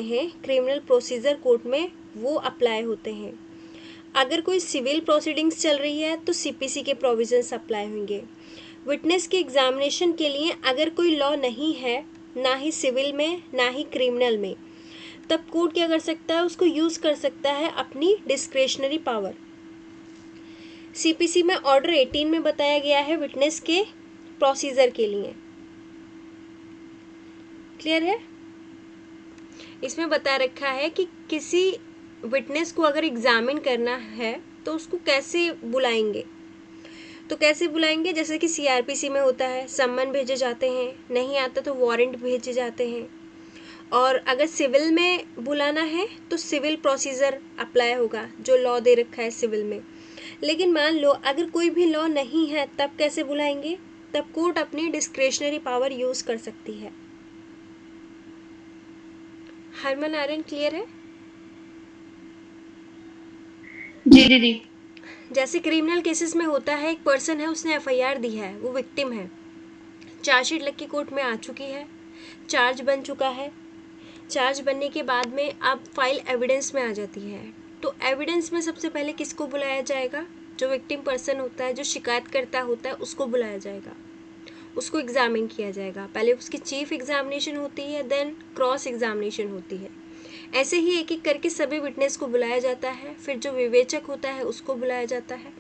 हैं criminal procedure court में वो अप्लाई होते हैं। अगर कोई सिविल प्रोसीडिंग्स चल रही है तो सीपीसी के प्रोविजंस अप्लाई होंगे। विटनेस के एग्जामिनेशन के लिए अगर कोई लॉ नहीं है, ना ही सिविल में ना ही क्रिमिनल में, तब कोर्ट क्या कर सकता है, उसको यूज़ कर सकता है अपनी डिस्क्रेशनरी पावर। सीपीसी में ऑर्डर 18 में बताया गया है विटनेस के प्रोसीजर के लिए। क्लियर है? इसमें बता रखा है कि किसी विटनेस को अगर एग्जामिन करना है तो उसको कैसे बुलाएंगे। तो कैसे बुलाएंगे, जैसे कि सीआरपीसी में होता है, सम्मन भेजे जाते हैं, नहीं आता तो वारंट भेजे जाते हैं। और अगर सिविल में बुलाना है तो सिविल प्रोसीजर अप्लाई होगा, जो लॉ दे रखा है सिविल में। लेकिन मान लो अगर कोई भी लॉ नहीं है, तब कैसे बुलाएंगे? तब कोर्ट अपनी डिस्क्रेशनरी पावर यूज़ कर सकती है। हरमन आर्यन क्लियर है? जी दीदी। जैसे क्रिमिनल केसेस में होता है, एक पर्सन है, उसने एफआईआर दी है, वो विक्टिम है, चार्जशीट लग के कोर्ट में आ चुकी है, चार्ज बन चुका है। चार्ज बनने के बाद में अब फाइल एविडेंस में आ जाती है। तो एविडेंस में सबसे पहले किसको बुलाया जाएगा? जो विक्टिम पर्सन होता है, जो शिकायतकर्ता होता है, उसको बुलाया जाएगा, उसको एग्जामिन किया जाएगा। पहले उसकी चीफ एग्जामिनेशन होती है, देन क्रॉस एग्जामिनेशन होती है। ऐसे ही एक एक करके सभी विटनेस को बुलाया जाता है, फिर जो विवेचक होता है उसको बुलाया जाता है।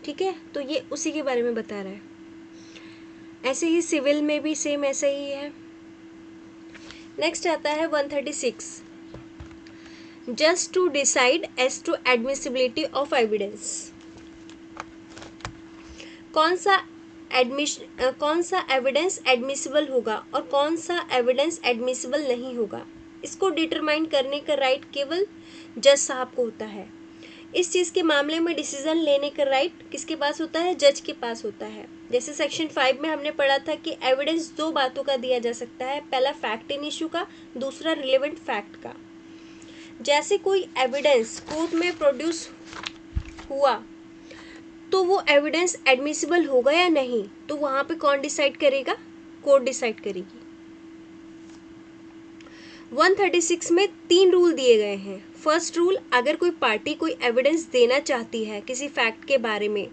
ठीक है, तो ये उसी के बारे में बता रहा है। ऐसे ही सिविल में भी सेम ऐसा ही है। नेक्स्ट आता है 136, just to decide as to admissibility of evidence. कौन सा एविडेंस एडमिसिबल होगा और कौन सा एविडेंस एडमिसिबल नहीं होगा, इसको डिटरमाइन करने का राइट केवल जज साहब को होता है। इस चीज़ के मामले में डिसीजन लेने का राइट किसके पास होता है? जज के पास होता है। जैसे सेक्शन 5 में हमने पढ़ा था कि एविडेंस दो बातों का दिया जा सकता है, पहला फैक्ट इन इशू का, दूसरा रिलेवेंट फैक्ट का। जैसे कोई एविडेंस कोर्ट में प्रोड्यूस हुआ तो वो एविडेंस एडमिसिबल होगा या नहीं, तो वहाँ पे कौन डिसाइड करेगा? कोर्ट डिसाइड करेगी। 136 में 3 रूल दिए गए हैं। फर्स्ट रूल, अगर कोई पार्टी कोई एविडेंस देना चाहती है किसी फैक्ट के बारे में,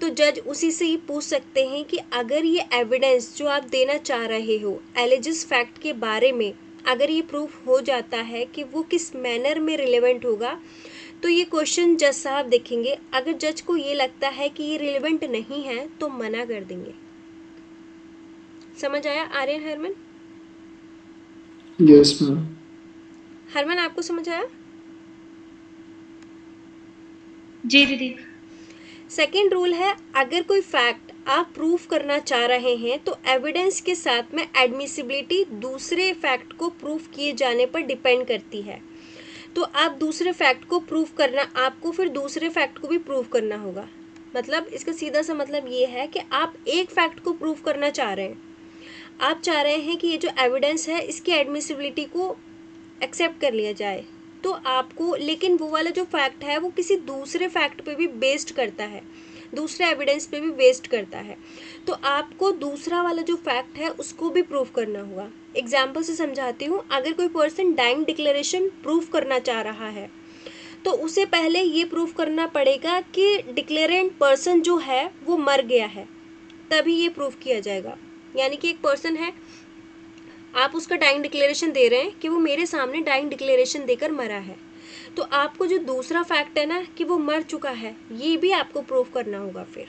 तो जज उसी से ही पूछ सकते हैं कि अगर ये एविडेंस जो आप देना चाह रहे हो एलिजिस फैक्ट के बारे में, अगर ये प्रूफ हो जाता है कि वो किस मैनर में रिलेवेंट होगा, तो ये क्वेश्चन जज साहब देखेंगे। अगर जज को ये लगता है कि ये रिलेवेंट नहीं है तो मना कर देंगे। समझ आया आर्यन, हरमन? Yes ma'am. हरमन, आपको समझ आया? जी दीदी। सेकेंड रूल है, अगर कोई फैक्ट आप प्रूफ करना चाह रहे हैं तो एविडेंस के साथ में एडमिसिबिलिटी दूसरे फैक्ट को प्रूफ किए जाने पर डिपेंड करती है। तो आप दूसरे फैक्ट को प्रूफ करना, आपको फिर दूसरे फैक्ट को भी प्रूफ करना होगा। मतलब इसका सीधा सा मतलब ये है कि आप एक फैक्ट को प्रूफ करना चाह रहे हैं, आप चाह रहे हैं कि ये जो एविडेंस है इसकी एडमिसिबिलिटी को एक्सेप्ट कर लिया जाए, तो आपको, लेकिन वो वाला जो फैक्ट है वो किसी दूसरे फैक्ट पे भी बेस्ड करता है, दूसरे एविडेंस पे भी बेस्ड करता है, तो आपको दूसरा वाला जो फैक्ट है उसको भी प्रूफ करना होगा। एग्जाम्पल से समझाती हूँ। अगर कोई पर्सन डाइंग डिक्लेरेशन प्रूफ करना चाह रहा है तो उसे पहले ये प्रूफ करना पड़ेगा कि डिक्लेरेंट पर्सन जो है वो मर गया है, तभी ये प्रूफ किया जाएगा। यानी कि एक पर्सन है, आप उसका डाइंग डिक्लेरेशन दे रहे हैं कि वो मेरे सामने डाइंग डिक्लेरेशन देकर मरा है, तो आपको जो दूसरा फैक्ट है ना कि वो मर चुका है, ये भी आपको प्रूफ करना होगा फिर।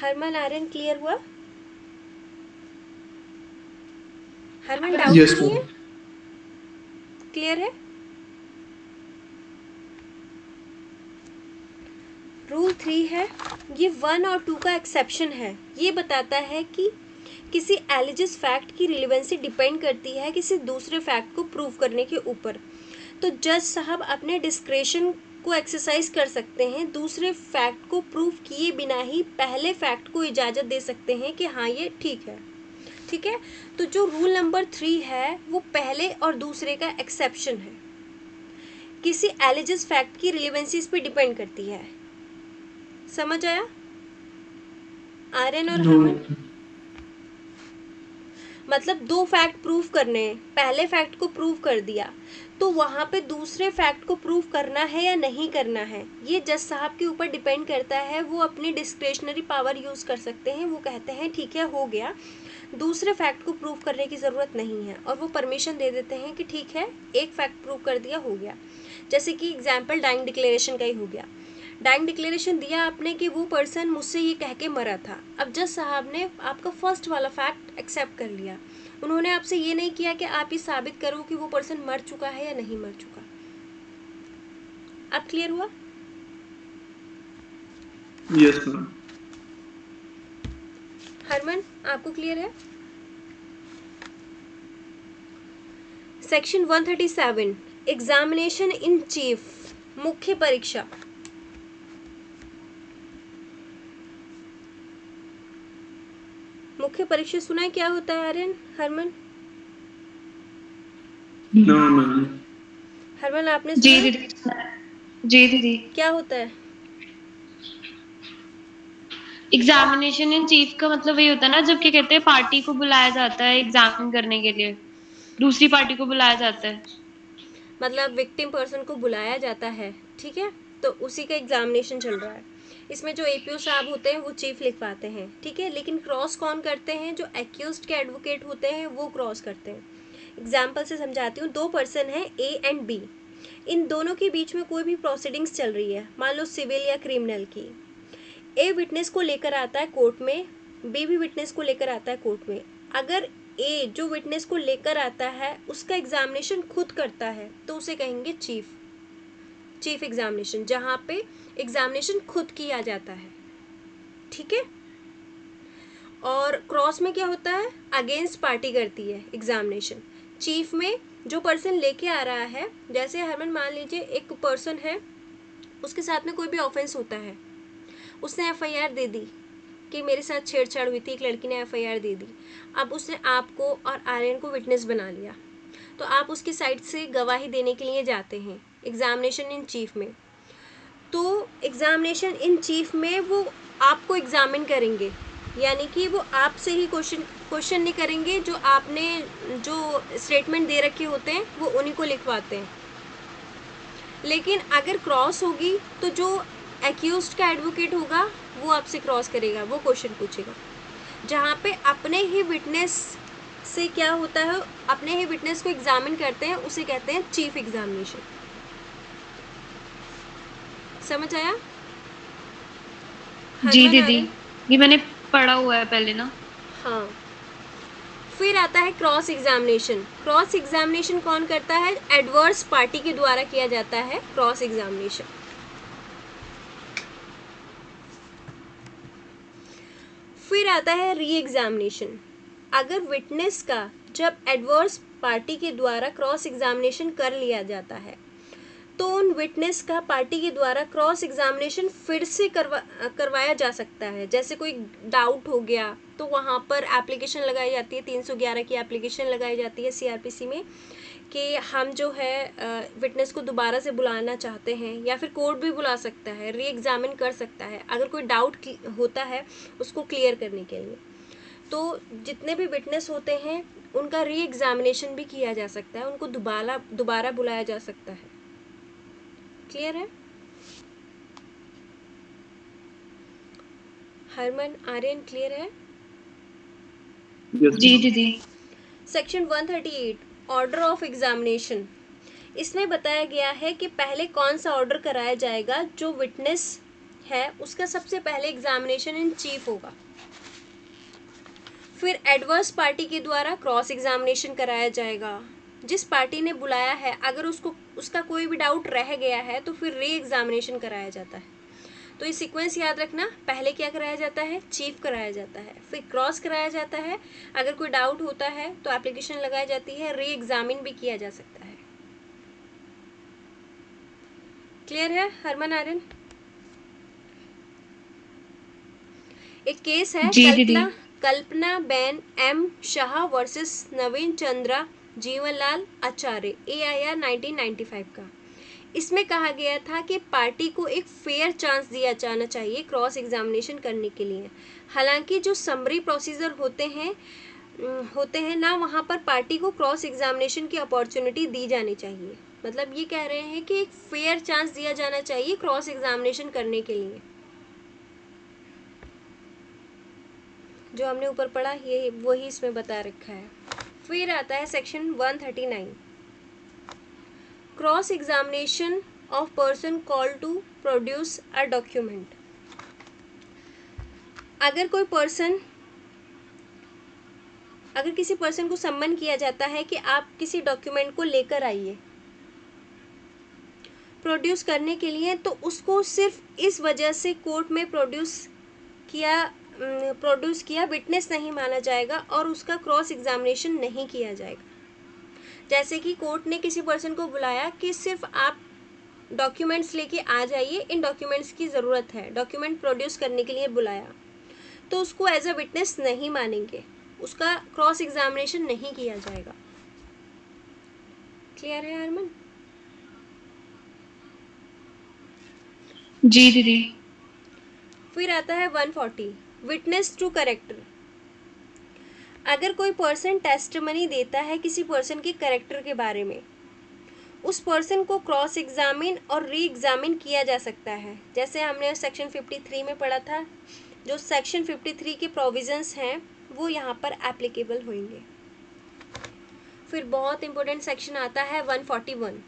हरमन आर्यन क्लियर हुआ? हरमन डाउट यस नहीं मैम। है? क्लियर है? रूल 3 है, ये 1 और 2 का एक्सेप्शन है। ये बताता है कि किसी एलिजिस फैक्ट की रिलेवेंसी डिपेंड करती है किसी दूसरे फैक्ट को प्रूव करने के ऊपर। तो जज साहब अपने डिस्क्रेशन को एक्सरसाइज कर सकते हैं, दूसरे फैक्ट को प्रूफ किए बिना ही पहले फैक्ट को इजाज़त दे सकते हैं कि हाँ ये ठीक है। ठीक है, तो जो रूल नंबर 3 है वो पहले और दूसरे का एक्सेप्शन है। किसी एलिजिस फैक्ट की रिलेवेंसी इस पर डिपेंड करती है। समझ आया आर्यन और नो हरमन? मतलब 2 फैक्ट प्रूव करने हैं, पहले फैक्ट को प्रूव कर दिया तो वहाँ पे दूसरे फैक्ट को प्रूव करना है या नहीं करना है, ये जज साहब के ऊपर डिपेंड करता है। वो अपनी डिस्क्रिशनरी पावर यूज़ कर सकते हैं, वो कहते हैं ठीक है हो गया, दूसरे फैक्ट को प्रूव करने की ज़रूरत नहीं है, और वो परमिशन दे देते हैं कि ठीक है एक फैक्ट प्रूव कर दिया हो गया। जैसे कि एग्जाम्पल डाइंग डिक्लेरेशन का ही हो गया। डाइंग डिक्लेरेशन दिया आपने कि वो पर्सन मुझसे ये कह के मरा था। अब जज साहब ने आपका फर्स्ट वाला फैक्ट एक्सेप्ट कर लिया, उन्होंने आपसे ये नहीं किया कि आप ये साबित करो कि वो पर्सन मर चुका है या नहीं मर चुका। अब क्लियर हुआ? Yes ma'am. हरमन आपको क्लियर है? सेक्शन 137 एग्जामिनेशन इन चीफ, मुख्य परीक्षा। मुख्य परीक्षा सुना है क्या होता है आर्यन? हरमन? No ma'am. हरमन आपने जी सुना? दीदी। जी दीदी। क्या होता है? एग्जामिनेशन इन चीफ का मतलब ये होता है ना, जब क्या कहते हैं पार्टी को बुलाया जाता है एग्जामिन करने के लिए, दूसरी पार्टी को बुलाया जाता है। मतलब विक्टिम पर्सन को बुलाया जाता है, ठीक है, तो उसी का एग्जामिनेशन चल रहा है। इसमें जो एपीओ साहब होते हैं वो चीफ लिखवाते हैं, ठीक है, लेकिन क्रॉस कौन करते हैं? जो एक्यूज्ड के एडवोकेट होते हैं वो क्रॉस करते हैं। एग्जाम्पल से समझाती हूँ। 2 पर्सन हैं ए एंड बी, इन दोनों के बीच में कोई भी प्रोसीडिंग्स चल रही है, मान लो सिविल या क्रिमिनल की। ए विटनेस को लेकर आता है कोर्ट में, बी भी विटनेस को लेकर आता है कोर्ट में। अगर ए जो विटनेस को लेकर आता है उसका एग्जामिनेशन खुद करता है तो उसे कहेंगे चीफ एग्जामिनेशन, जहाँ पे एग्जामिनेशन खुद किया जाता है, ठीक है। और क्रॉस में क्या होता है? अगेंस्ट पार्टी करती है एग्जामिनेशन। चीफ में जो पर्सन लेके आ रहा है, जैसे हरमन मान लीजिए एक पर्सन है, उसके साथ में कोई भी ऑफेंस होता है, उसने एफआईआर दे दी कि मेरे साथ छेड़छाड़ हुई थी, एक लड़की ने एफआईआर दे दी। अब उसने आपको और आर्यन को विटनेस बना लिया, तो आप उसकी साइड से गवाही देने के लिए जाते हैं एग्जामिनेशन इन चीफ में। तो एग्जामिनेशन इन चीफ में वो आपको एग्जामिन करेंगे, यानी कि वो आपसे ही क्वेश्चन नहीं करेंगे, जो आपने जो स्टेटमेंट दे रखे होते हैं वो उन्हीं को लिखवाते हैं। लेकिन अगर क्रॉस होगी तो जो एक्यूज्ड का एडवोकेट होगा वो आपसे क्रॉस करेगा, वो क्वेश्चन पूछेगा। जहाँ पे अपने ही विटनेस से क्या होता है, अपने ही विटनेस को एग्जामिन करते हैं, उसे कहते हैं चीफ एग्जामिनेशन। समझ आया? जी हरमन दीदी, आर्यन? ये मैंने पढ़ा हुआ है पहले ना। हाँ। फिर आता है क्रॉस एग्जामिनेशन। क्रॉस एग्जामिनेशन कौन करता है? एडवर्स पार्टी के द्वारा किया जाता है क्रॉस एग्जामिनेशन। फिर आता है री एग्जामिनेशन। अगर विटनेस का जब एडवर्स पार्टी के द्वारा क्रॉस एग्जामिनेशन कर लिया जाता है तो उन विटनेस का पार्टी के द्वारा क्रॉस एग्जामिनेशन फिर से करवाया जा सकता है। जैसे कोई डाउट हो गया तो वहाँ पर एप्लीकेशन लगाई जाती है, 311 की एप्लीकेशन लगाई जाती है सीआरपीसी में कि हम जो है विटनेस को दोबारा से बुलाना चाहते हैं, या फिर कोर्ट भी बुला सकता है, री एग्जामिन कर सकता है अगर कोई डाउट होता है उसको क्लियर करने के लिए। तो जितने भी विटनेस होते हैं उनका री एग्जामिनेशन भी किया जा सकता है, उनको दोबारा बुलाया जा सकता है। क्लियर है? हरमन आर्यन क्लियर है? यस जी मैम। दीदी। Section 138 order of examination. इसमें बताया गया है कि पहले कौन सा ऑर्डर कराया जाएगा। जो विटनेस है उसका सबसे पहले एग्जामिनेशन इन चीफ होगा, फिर एडवर्स पार्टी के द्वारा क्रॉस एग्जामिनेशन कराया जाएगा। जिस पार्टी ने बुलाया है अगर उसका कोई भी डाउट रह गया है तो फिर री एग्जामिनेशन कराया जाता है। तो ये सीक्वेंस याद रखना, पहले क्या कराया जाता है? चीफ कराया जाता है, फिर क्रॉस कराया जाता है, अगर कोई डाउट होता है तो एप्लीकेशन लगाई जाती है, री एग्जामिन भी किया जा सकता है। क्लियर है हरमन आर्यन? एक केस है जी दीदी। कल्पना बेन एम शाह वर्सेस नवीन चंद्रा जीवनलाल आचार्य AIR 1995 का। इसमें कहा गया था कि पार्टी को एक फेयर चांस दिया जाना चाहिए क्रॉस एग्जामिनेशन करने के लिए। हालांकि जो समरी प्रोसीजर होते हैं होते हैं ना, वहाँ पर पार्टी को क्रॉस एग्जामिनेशन की अपॉर्चुनिटी दी जानी चाहिए। मतलब ये कह रहे हैं कि एक फेयर चांस दिया जाना चाहिए क्रॉस एग्जामिनेशन करने के लिए। जो हमने ऊपर पढ़ा ये वही इसमें बता रखा है। फिर आता है section 139, cross examination of person call to produce a document. अगर किसी पर्सन को सम्मन किया जाता है कि आप किसी डॉक्यूमेंट को लेकर आइए प्रोड्यूस करने के लिए, तो उसको सिर्फ इस वजह से कोर्ट में प्रोड्यूस किया विटनेस नहीं माना जाएगा और उसका क्रॉस एग्जामिनेशन नहीं किया जाएगा। जैसे कि कोर्ट ने किसी पर्सन को बुलाया कि सिर्फ आप डॉक्यूमेंट्स लेके आ जाइए, इन डॉक्यूमेंट्स की ज़रूरत है, डॉक्यूमेंट प्रोड्यूस करने के लिए बुलाया, तो उसको एज अ विटनेस नहीं मानेंगे, उसका क्रॉस एग्जामिनेशन नहीं किया जाएगा। क्लियर है हरमन? जी दीदी। फिर आता है 140, विटनेस टू कैरेक्टर। अगर कोई पर्सन टेस्टमनी देता है किसी पर्सन के कैरेक्टर के बारे में, उस पर्सन को क्रॉस एग्जामिन और री एग्जामिन किया जा सकता है। जैसे हमने सेक्शन 53 में पढ़ा था, जो सेक्शन 53 के प्रोविजंस हैं वो यहाँ पर एप्लीकेबल होंगे। फिर बहुत इंपॉर्टेंट सेक्शन आता है 141,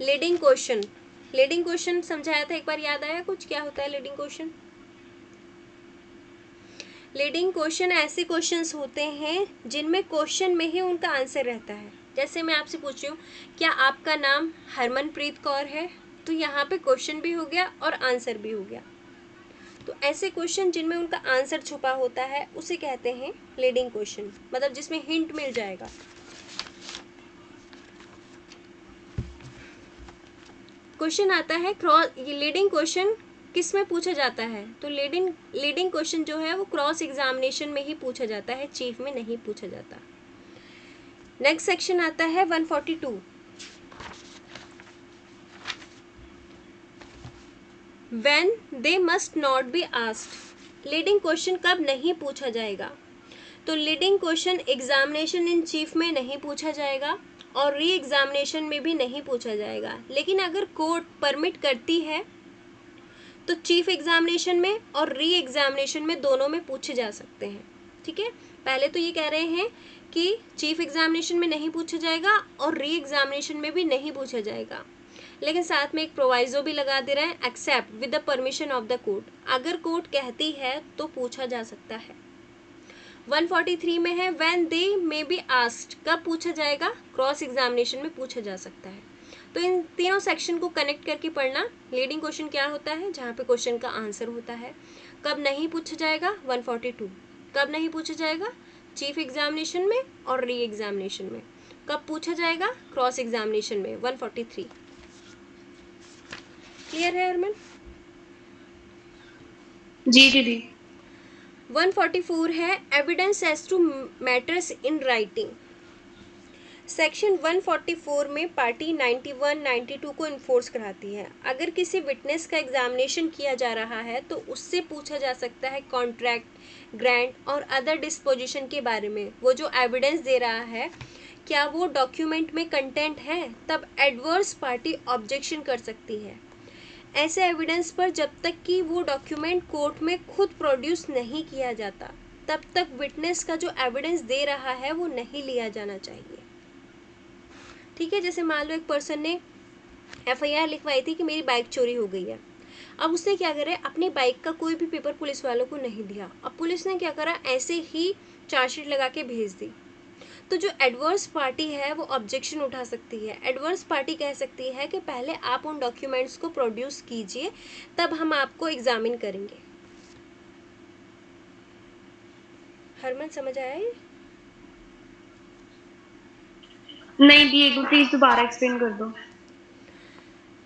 लीडिंग क्वेश्चन। लीडिंग क्वेश्चन समझाया था एक बार, याद आया कुछ क्या होता है लीडिंग क्वेश्चन? लीडिंग क्वेश्चन ऐसे क्वेश्चंस होते हैं जिनमें क्वेश्चन में ही उनका आंसर रहता है। जैसे मैं आपसे पूछ रही हूँ क्या आपका नाम हरमनप्रीत कौर है, तो यहाँ पे क्वेश्चन भी हो गया और आंसर भी हो गया। तो ऐसे क्वेश्चन जिनमें उनका आंसर छुपा होता है उसे कहते हैं लीडिंग क्वेश्चन, मतलब जिसमें हिंट मिल जाएगा। क्वेश्चन आता है लीडिंग क्वेश्चन किस में पूछा जाता है, तो लीडिंग क्वेश्चन जो है वो क्रॉस एग्जामिनेशन में ही पूछा जाता है, चीफ में नहीं पूछा जाता। नेक्स्ट सेक्शन आता है 142, when they must not be asked. Leading question कब नहीं पूछा जाएगा, तो leading question examination in chief में नहीं पूछा जाएगा और री एग्जामिनेशन में भी नहीं पूछा जाएगा। लेकिन अगर कोर्ट परमिट करती है तो चीफ एग्जामिनेशन में और री एग्जामिनेशन में दोनों में पूछे जा सकते हैं। ठीक है, पहले तो ये कह रहे हैं कि चीफ एग्जामिनेशन में नहीं पूछा जाएगा और री एग्जामिनेशन में भी नहीं पूछा जाएगा, लेकिन साथ में एक प्रोवाइजो भी लगा दे रहे हैं, except with the permission of the court. अगर कोर्ट कहती है तो पूछा जा सकता है। 143 में है when they may be asked, कब पूछा जाएगा, क्रॉस एग्जामिनेशन में पूछा जा सकता है। तो इन तीनों सेक्शन को कनेक्ट करके पढ़ना। लीडिंग क्वेश्चन क्या होता है, जहाँ पे क्वेश्चन का आंसर होता है। कब नहीं पूछा जाएगा, 142। कब नहीं पूछा जाएगा, चीफ एग्जामिनेशन में और री एग्जामिनेशन में। कब पूछा जाएगा, क्रॉस एग्जामिनेशन में, 143। क्लियर है हरमन? जी दीदी। 144 है evidence as to matters in writing. Section 144 में पार्टी 91, 92 को इन्फोर्स कराती है। अगर किसी विटनेस का एग्जामिनेशन किया जा रहा है तो उससे पूछा जा सकता है कॉन्ट्रैक्ट, ग्रांट और अदर डिस्पोजिशन के बारे में। वो जो एविडेंस दे रहा है क्या वो डॉक्यूमेंट में कंटेंट है, तब एडवर्स पार्टी ऑब्जेक्शन कर सकती है। ऐसे एविडेंस पर जब तक कि वो डॉक्यूमेंट कोर्ट में खुद प्रोड्यूस नहीं किया जाता तब तक विटनेस का जो एविडेंस दे रहा है वो नहीं लिया जाना चाहिए। ठीक है, जैसे मान लो एक पर्सन ने FIR लिखवाई थी कि मेरी बाइक चोरी हो गई है। अब उसने क्या करा, अपनी बाइक का कोई भी पेपर पुलिस वालों को नहीं दिया। अब पुलिस ने क्या करा, ऐसे ही चार्जशीट लगा के भेज दी। तो जो एडवर्स पार्टी है वो ऑब्जेक्शन उठा सकती है। एडवर्स पार्टी कह सकती है कि पहले आप उन डॉक्यूमेंट्स को प्रोड्यूस कीजिए, तब हम आपको एग्जामिन करेंगे। हरमन समझ आया ये? नहीं दी, एक प्लीज दोबारा एक्सप्लेन कर दो।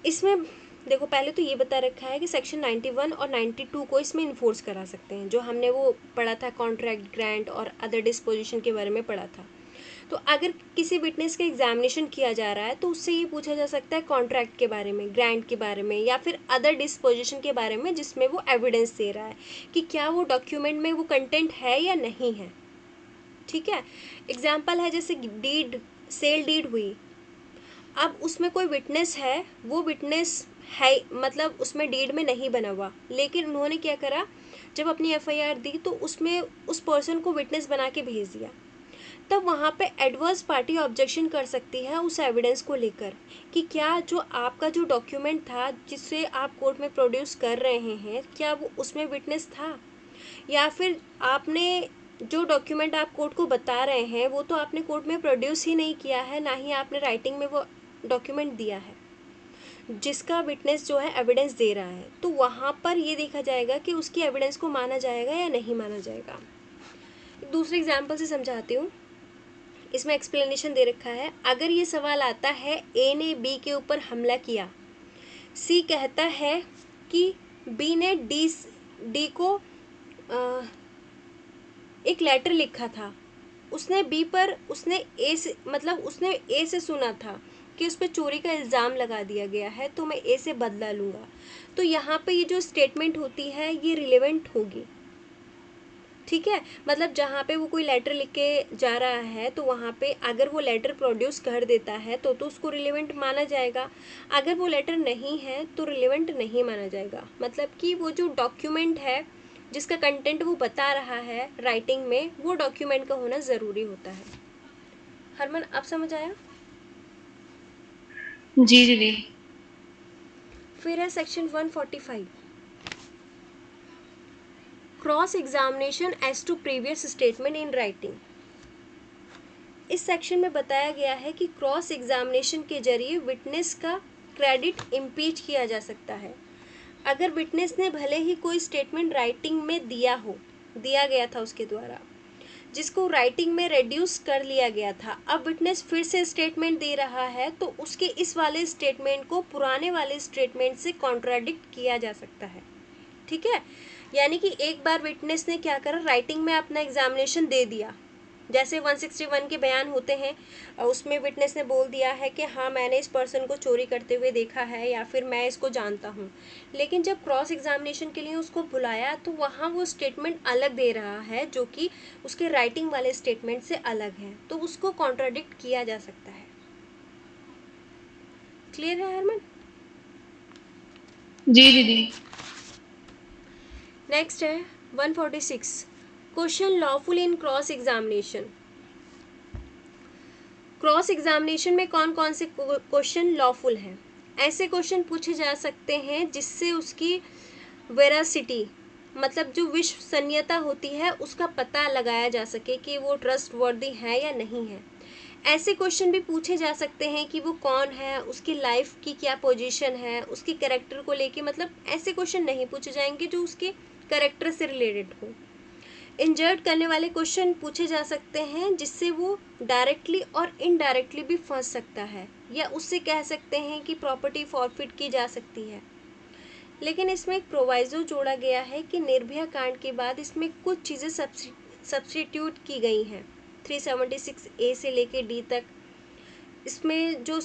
इसमें देखो पहले तो ये बता रखा है कि सेक्शन 91 और 92 को इसमें इन्फोर्स करा सकते हैं, जो हमने वो पढ़ा था कॉन्ट्रैक्ट, ग्रांट और अदर डिस्पोजिशन के बारे में पढ़ा था। तो अगर किसी विटनेस का एग्जामिनेशन किया जा रहा है तो उससे ये पूछा जा सकता है कॉन्ट्रैक्ट के बारे में, ग्रांट के बारे में या फिर अदर डिस्पोजिशन के बारे में जिसमें वो एविडेंस दे रहा है कि क्या वो डॉक्यूमेंट में वो कंटेंट है या नहीं है। ठीक है। एग्जाम्पल है जैसे डीड, सेल डीड हुई, अब उसमें कोई विटनेस है, वो विटनेस है मतलब उसमें डीड में नहीं बना हुआ, लेकिन उन्होंने क्या करा, जब अपनी एफआईआर दी तो उसमें उस पर्सन को विटनेस बना के भेज दिया, तब वहाँ पे एडवर्स पार्टी ऑब्जेक्शन कर सकती है उस एविडेंस को लेकर कि क्या जो आपका जो डॉक्यूमेंट था जिससे आप कोर्ट में प्रोड्यूस कर रहे हैं, क्या वो उसमें विटनेस था, या फिर आपने जो डॉक्यूमेंट आप कोर्ट को बता रहे हैं वो तो आपने कोर्ट में प्रोड्यूस ही नहीं किया है, ना ही आपने राइटिंग में वो डॉक्यूमेंट दिया है जिसका विटनेस जो है एविडेंस दे रहा है। तो वहाँ पर ये देखा जाएगा कि उसकी एविडेंस को माना जाएगा या नहीं माना जाएगा। एक दूसरे एग्जाम्पल से समझाती हूँ, इसमें एक्सप्लेनेशन दे रखा है। अगर ये सवाल आता है ए ने बी के ऊपर हमला किया, सी कहता है कि बी ने डी को एक लेटर लिखा था, उसने बी पर उसने ए से मतलब उसने ए से सुना था कि उस पर चोरी का इल्ज़ाम लगा दिया गया है, तो मैं ए से बदला लूँगा। तो यहाँ पे ये जो स्टेटमेंट होती है ये रिलेवेंट होगी, ठीक है। मतलब जहाँ पे वो कोई लेटर लिख के जा रहा है तो वहाँ पे अगर वो लेटर प्रोड्यूस कर देता है तो उसको रिलेवेंट माना जाएगा, अगर वो लेटर नहीं है तो रिलेवेंट नहीं माना जाएगा। मतलब कि वो जो डॉक्यूमेंट है जिसका कंटेंट वो बता रहा है राइटिंग में, वो डॉक्यूमेंट का होना ज़रूरी होता है। हरमन, अब समझ आया? जी दीदी। फिर है section 145, cross examination as to previous statement in writing. इस सेक्शन में बताया गया है कि क्रॉस एग्जामिनेशन के जरिए विटनेस का क्रेडिट इम्पीच किया जा सकता है। अगर विटनेस ने भले ही कोई स्टेटमेंट राइटिंग में दिया गया था उसके द्वारा, जिसको राइटिंग में रेड्यूस कर लिया गया था, अब विटनेस फिर से स्टेटमेंट दे रहा है तो उसके इस वाले स्टेटमेंट को पुराने वाले स्टेटमेंट से कॉन्ट्राडिक्ट किया जा सकता है, ठीक है। यानी कि एक बार विटनेस ने क्या करा, राइटिंग में अपना एग्जामिनेशन दे दिया, जैसे 161 के बयान होते हैं, उसमें विटनेस ने बोल दिया है कि हाँ मैंने इस पर्सन को चोरी करते हुए देखा है या फिर मैं इसको जानता हूँ, लेकिन जब क्रॉस एग्जामिनेशन के लिए उसको बुलाया तो वहाँ वो स्टेटमेंट अलग दे रहा है जो कि उसके राइटिंग वाले स्टेटमेंट से अलग है, तो उसको कॉन्ट्राडिक्ट किया जा सकता है। क्लियर है हरमन? जी दीदी। नेक्स्ट है 146, क्वेश्चन लॉफुल इन क्रॉस एग्जामिनेशन। क्रॉस एग्जामिनेशन में कौन कौन से क्वेश्चन लॉफुल हैं? ऐसे क्वेश्चन पूछे जा सकते हैं जिससे उसकी वेरासिटी मतलब जो विश्वसनीयता होती है उसका पता लगाया जा सके कि वो ट्रस्ट वर्दी है या नहीं है। ऐसे क्वेश्चन भी पूछे जा सकते हैं कि वो कौन है, उसकी लाइफ की क्या पोजीशन है, उसके कैरेक्टर को लेके, मतलब ऐसे क्वेश्चन नहीं पूछे जाएंगे जो उसके कैरेक्टर से रिलेटेड हो। इंजर्ड करने वाले क्वेश्चन पूछे जा सकते हैं जिससे वो डायरेक्टली और इनडायरेक्टली भी फंस सकता है, या उससे कह सकते हैं कि प्रॉपर्टी फॉरफिट की जा सकती है। लेकिन इसमें एक प्रोवाइजो जोड़ा गया है कि निर्भया कांड के बाद इसमें कुछ चीज़ें सब्स्टिट्यूट की गई हैं 376A से लेके D तक। इसमें जो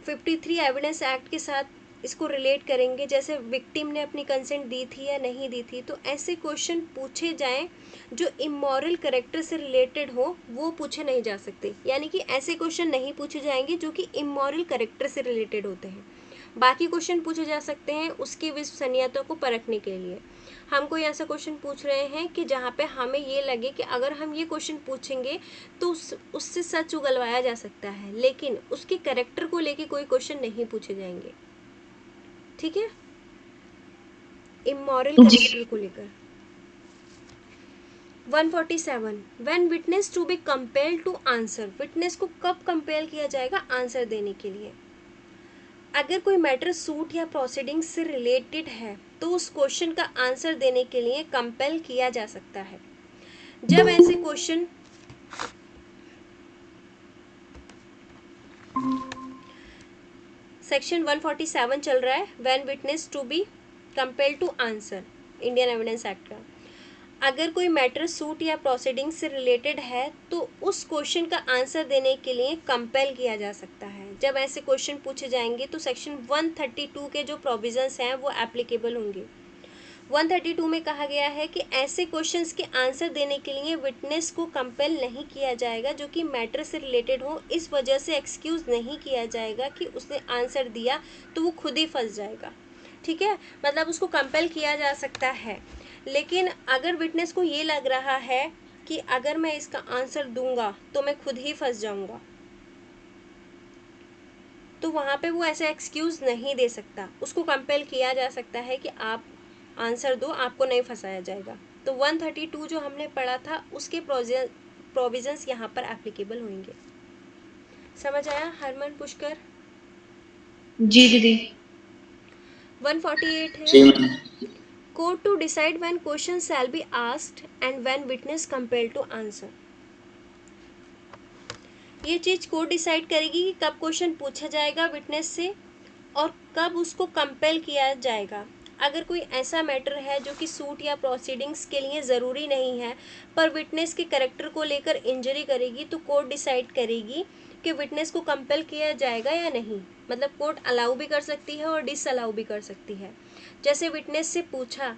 53 एविडेंस एक्ट के साथ इसको रिलेट करेंगे, जैसे विक्टिम ने अपनी कंसेंट दी थी या नहीं दी थी, तो ऐसे क्वेश्चन पूछे जाएं जो इमोरल कैरेक्टर से रिलेटेड हो वो पूछे नहीं जा सकते। यानी कि ऐसे क्वेश्चन नहीं पूछे जाएंगे जो कि इमोरल कैरेक्टर से रिलेटेड होते हैं। बाकी क्वेश्चन पूछे जा सकते हैं उसकी विश्वसनीयता को परखने के लिए। हम कोई ऐसा क्वेश्चन पूछ रहे हैं कि जहाँ पे हमें ये लगे कि अगर हम ये क्वेश्चन पूछेंगे तो उससे सच उगलवाया जा सकता है, लेकिन उसके कैरेक्टर को लेके कोई क्वेश्चन नहीं पूछे जाएंगे, ठीक है, इमोरल कैरेक्टर को लेकर। 147, when witness to be compelled to answer. Witness को कब कंपेल किया जाएगा आंसर देने के लिए? अगर कोई मैटर सूट या प्रोसीडिंग से रिलेटेड है तो उस क्वेश्चन का आंसर देने के लिए कंपेल किया जा सकता है। जब ऐसे क्वेश्चन सेक्शन 147 चल रहा है, when witness to be compelled to answer, Indian evidence act का। अगर कोई मैटर सूट या प्रोसीडिंग से रिलेटेड है तो उस क्वेश्चन का आंसर देने के लिए कंपेल किया जा सकता है। जब ऐसे क्वेश्चन पूछे जाएंगे तो सेक्शन 132 के जो प्रोविजंस हैं वो एप्लीकेबल होंगे। 132 में कहा गया है कि ऐसे क्वेश्चंस के आंसर देने के लिए विटनेस को कंपेल नहीं किया जाएगा जो कि मैटर से रिलेटेड हो, इस वजह से एक्सक्यूज़ नहीं किया जाएगा कि उसने आंसर दिया तो वो खुद ही फंस जाएगा। ठीक है, मतलब उसको कंपेल किया जा सकता है, लेकिन अगर विटनेस को ये लग रहा है कि अगर मैं इसका आंसर दूंगा तो मैं खुद ही फंस जाऊंगा, तो वहाँ पे वो ऐसा एक्सक्यूज़ नहीं दे सकता, उसको कंपेल किया जा सकता है कि आप आंसर दो, आपको नहीं फंसाया जाएगा। तो 132 जो हमने पढ़ा था उसके प्रोविजंस यहाँ पर एप्लीकेबल होंगे। समझ आया हरमन पुष्कर? जी दीदी। 148 है, जी ma'am. Court to decide when question shall be asked and when witness compelled to answer. ये चीज़ कोर्ट डिसाइड करेगी कि कब क्वेश्चन पूछा जाएगा विटनेस से और कब उसको कंपेल किया जाएगा। अगर कोई ऐसा मैटर है जो कि सूट या प्रोसीडिंग्स के लिए ज़रूरी नहीं है पर विटनेस के कैरेक्टर को लेकर इंजरी करेगी, तो कोर्ट डिसाइड करेगी कि विटनेस को कंपेल किया जाएगा या नहीं। मतलब कोर्ट अलाउ भी कर सकती है और डिसअलाउ भी कर सकती है। जैसे विटनेस से पूछा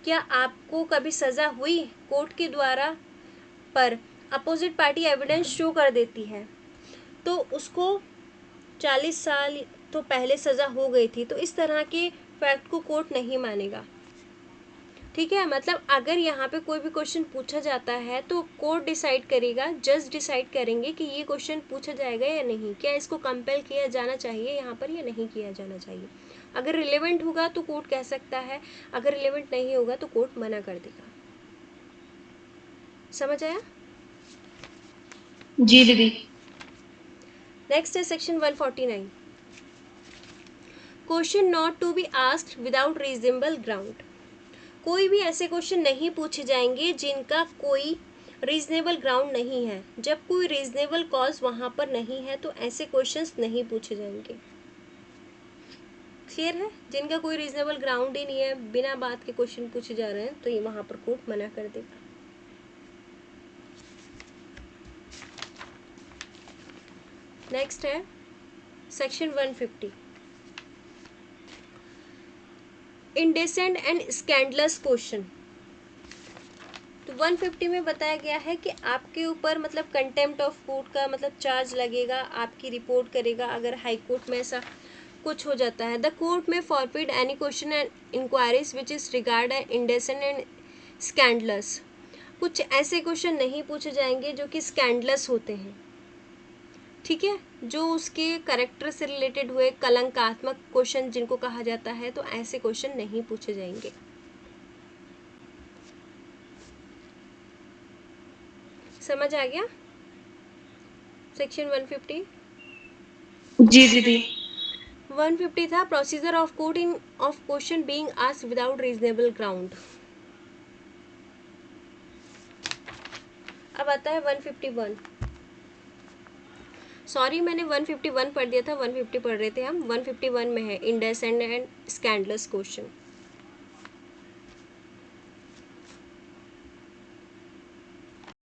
क्या आपको कभी सज़ा हुई कोर्ट के द्वारा, पर अपोजिट पार्टी एविडेंस शो कर देती है तो उसको 40 साल तो पहले सज़ा हो गई थी, तो इस तरह के फैक्ट को कोर्ट नहीं मानेगा। ठीक है, मतलब अगर यहाँ पे कोई भी क्वेश्चन पूछा जाता है तो कोर्ट डिसाइड करेगा, जज डिसाइड करेंगे कि ये क्वेश्चन पूछा जाएगा या नहीं, क्या इसको कंपेल किया जाना चाहिए यहाँ पर या नहीं किया जाना चाहिए। अगर रिलेवेंट होगा तो कोर्ट कह सकता है, अगर रिलेवेंट नहीं होगा तो कोर्ट मना कर देगा। समझ आया? जी दीदी। नेक्स्ट है section 149, question not to be asked without reasonable ground. कोई भी ऐसे क्वेश्चन नहीं पूछे जाएंगे जिनका कोई रीजनेबल ग्राउंड नहीं है। जब कोई रीजनेबल कॉज वहाँ पर नहीं है तो ऐसे क्वेश्चंस नहीं पूछे जाएंगे। क्लियर है? जिनका कोई रीजनेबल ग्राउंड ही नहीं है, बिना बात के क्वेश्चन पूछे जा रहे हैं, तो ये वहाँ पर कोर्ट मना कर देगा। नेक्स्ट है सेक्शन 150, इंडेसेंट एंड स्कैंडलस क्वेश्चन। तो 150 में बताया गया है कि आपके ऊपर मतलब कंटेम्प्ट ऑफ कोर्ट का मतलब चार्ज लगेगा, आपकी रिपोर्ट करेगा अगर हाई कोर्ट में ऐसा कुछ हो जाता है। द कोर्ट में forbid any question and inquiries which is regard indecent and scandalous. कुछ ऐसे क्वेश्चन नहीं पूछे जाएंगे जो कि स्कैंडलस होते हैं। ठीक है, जो उसके करेक्टर से रिलेटेड हुए, कलंकात्मक क्वेश्चन जिनको कहा जाता है, तो ऐसे क्वेश्चन नहीं पूछे जाएंगे। समझ आ गया सेक्शन 150? जी दीदी। 150 था procedure of court in of question being asked without reasonable ground. अब आता है 151। सॉरी, मैंने 151 पढ़ दिया था, 150 पढ़ रहे थे हम। 151 में है इंडेसेंट एंड स्कैंडलस क्वेश्चन।